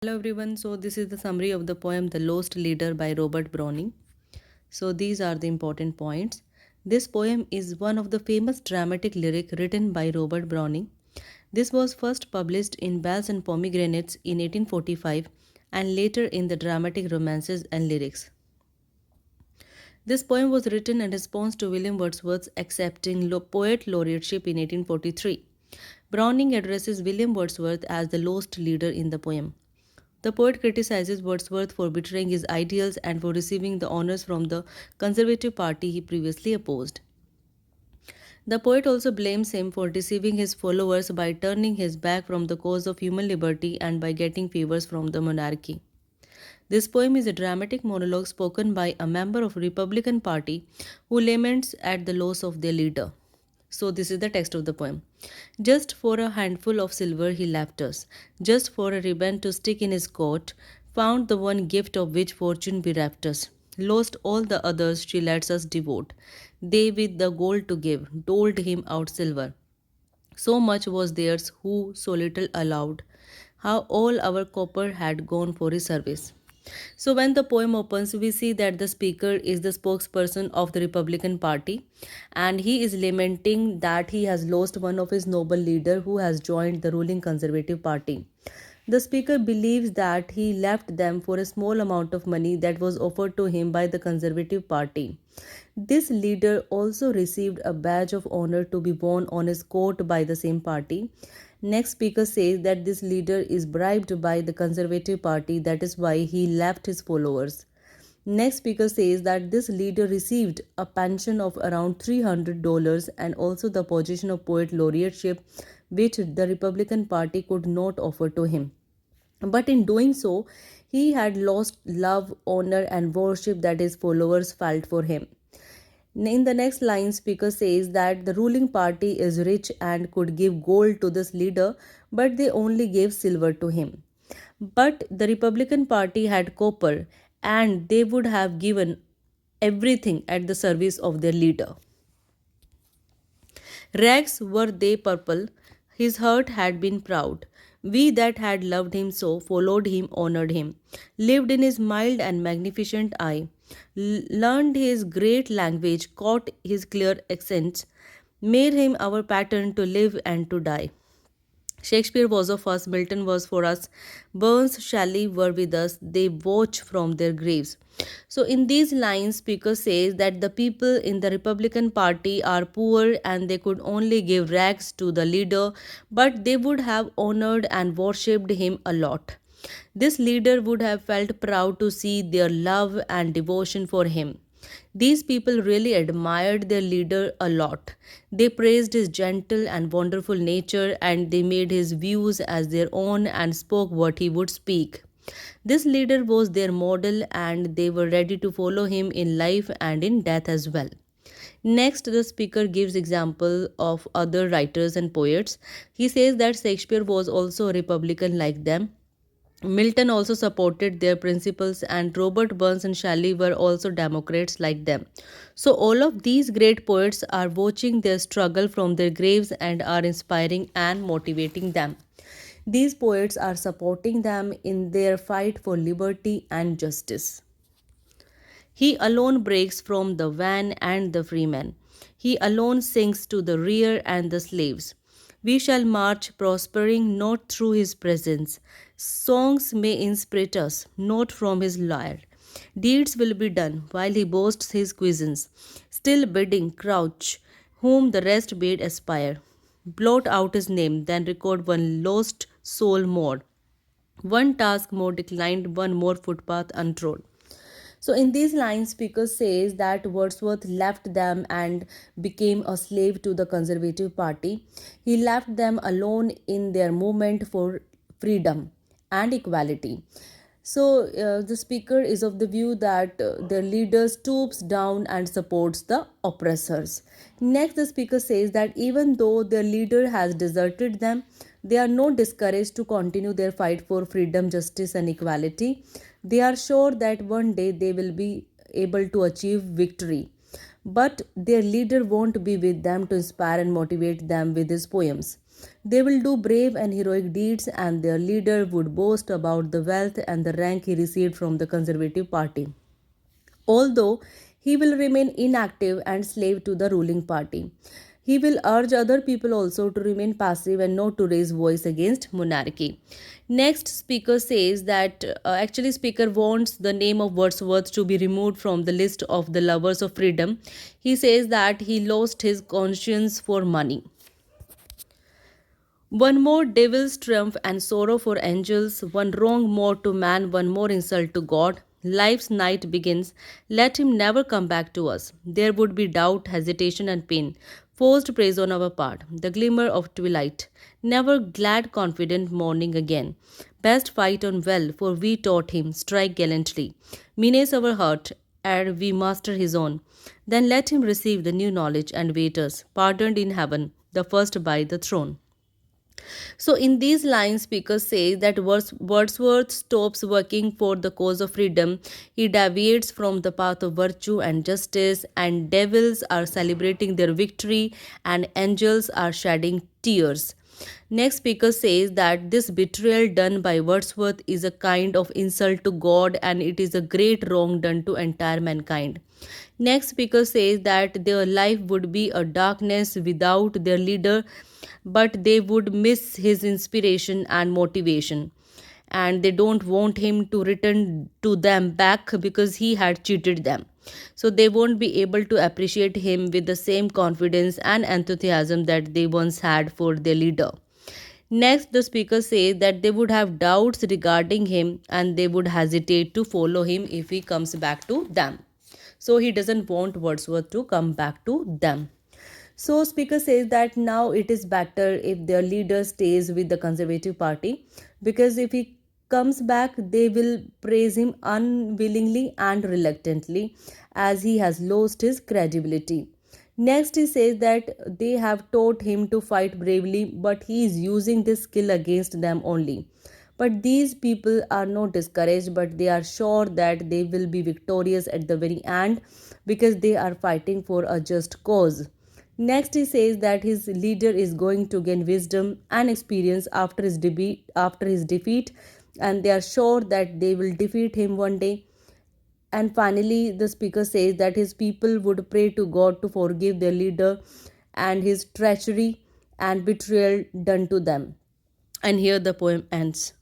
Hello everyone. So this is the summary of the poem The Lost Leader by Robert Browning. So these are the important points. This poem is one of the famous dramatic lyric written by Robert Browning. This was first published in Bells and Pomegranates in 1845 and later in the dramatic romances and lyrics. This poem was written in response to William Wordsworth's accepting poet laureateship in 1843. Browning addresses William Wordsworth as the lost leader in the poem. The poet criticizes Wordsworth for betraying his ideals and for receiving the honors from the Conservative Party he previously opposed. The poet also blames him for deceiving his followers by turning his back from the cause of human liberty and by getting favors from the monarchy. This poem is a dramatic monologue spoken by a member of Republican Party who laments at the loss of their leader. So this is the text of the poem. Just for a handful of silver he left us, just for a ribbon to stick in his coat, found the one gift of which fortune bereft us. Lost all the others she lets us devote. They with the gold to give, doled him out silver. So much was theirs who so little allowed. How all our copper had gone for his service. So, when the poem opens, we see that the speaker is the spokesperson of the Republican Party and he is lamenting that he has lost one of his noble leader who has joined the ruling Conservative Party. The speaker believes that he left them for a small amount of money that was offered to him by the Conservative Party. This leader also received a badge of honor to be worn on his coat by the same party. Next speaker says that this leader is bribed by the Conservative Party, that is why he left his followers. Next speaker says that this leader received a pension of around $300 and also the position of poet laureateship, which the Republican Party could not offer to him. But in doing so, he had lost love, honor, and worship that his followers felt for him. In the next line, speaker says that the ruling party is rich and could give gold to this leader, but they only gave silver to him. But the Republican Party had copper, and they would have given everything at the service of their leader. Rags were they purple, his heart had been proud. We that had loved him so followed him, honored him, lived in his mild and magnificent eye, learned his great language, caught his clear accents, made him our pattern to live and to die. Shakespeare was of us, Milton was for us, Burns, Shelley were with us, they watch from their graves. So, in these lines, speaker says that the people in the Republican Party are poor and they could only give rags to the leader, but they would have honored and worshipped him a lot. This leader would have felt proud to see their love and devotion for him. These people really admired their leader a lot. They praised his gentle and wonderful nature and they made his views as their own and spoke what he would speak. This leader was their model and they were ready to follow him in life and in death as well. Next, the speaker gives example of other writers and poets. He says that Shakespeare was also a Republican like them. Milton also supported their principles, and Robert Burns and Shelley were also Democrats like them. So, all of these great poets are watching their struggle from their graves and are inspiring and motivating them. These poets are supporting them in their fight for liberty and justice. He alone breaks from the van and the freeman. He alone sinks to the rear and the slaves. We shall march prospering not through his presence. Songs may inspire us, not from his lyre. Deeds will be done while he boasts his cuisines. Still bidding crouch, whom the rest bade aspire. Blot out his name, then record one lost soul more. One task more declined, one more footpath untrod. So in these lines, speaker says that Wordsworth left them and became a slave to the Conservative Party. He left them alone in their movement for freedom and equality. So the speaker is of the view that their leader stoops down and supports the oppressors. Next, the speaker says that even though their leader has deserted them, they are not discouraged to continue their fight for freedom, justice, and equality. They are sure that one day they will be able to achieve victory. But their leader won't be with them to inspire and motivate them with his poems. They will do brave and heroic deeds, and their leader would boast about the wealth and the rank he received from the Conservative Party, although he will remain inactive and slave to the ruling party. He will urge other people also to remain passive and not to raise voice against monarchy. Next speaker says that actually speaker wants the name of Wordsworth to be removed from the list of the lovers of freedom. He says that he lost his conscience for money. One more devil's triumph and sorrow for angels, one wrong more to man, one more insult to God. Life's night begins. Let him never come back to us. There would be doubt, hesitation, and pain. Forced praise on our part. The glimmer of twilight. Never glad, confident morning again. Best fight on well, for we taught him, strike gallantly. Menace our heart, ere we master his own. Then let him receive the new knowledge and wait us, pardoned in heaven, the first by the throne. So, in these lines, speaker says that Wordsworth stops working for the cause of freedom. He deviates from the path of virtue and justice, and devils are celebrating their victory, and angels are shedding tears. Next speaker says that this betrayal done by Wordsworth is a kind of insult to God, and it is a great wrong done to entire mankind. Next speaker says that their life would be a darkness without their leader, but they would miss his inspiration and motivation, and they don't want him to return to them back because he had cheated them. So they won't be able to appreciate him with the same confidence and enthusiasm that they once had for their leader. Next, the speaker says that they would have doubts regarding him and they would hesitate to follow him if he comes back to them. So he doesn't want Wordsworth to come back to them. So speaker says that now it is better if their leader stays with the Conservative Party, because if he comes back they will praise him unwillingly and reluctantly, as he has lost his credibility. Next, he says that they have taught him to fight bravely, but he is using this skill against them only. But these people are not discouraged, but they are sure that they will be victorious at the very end, because they are fighting for a just cause. Next, he says that his leader is going to gain wisdom and experience after his defeat, and they are sure that they will defeat him one day. And finally, the speaker says that his people would pray to God to forgive their leader and his treachery and betrayal done to them. And here the poem ends.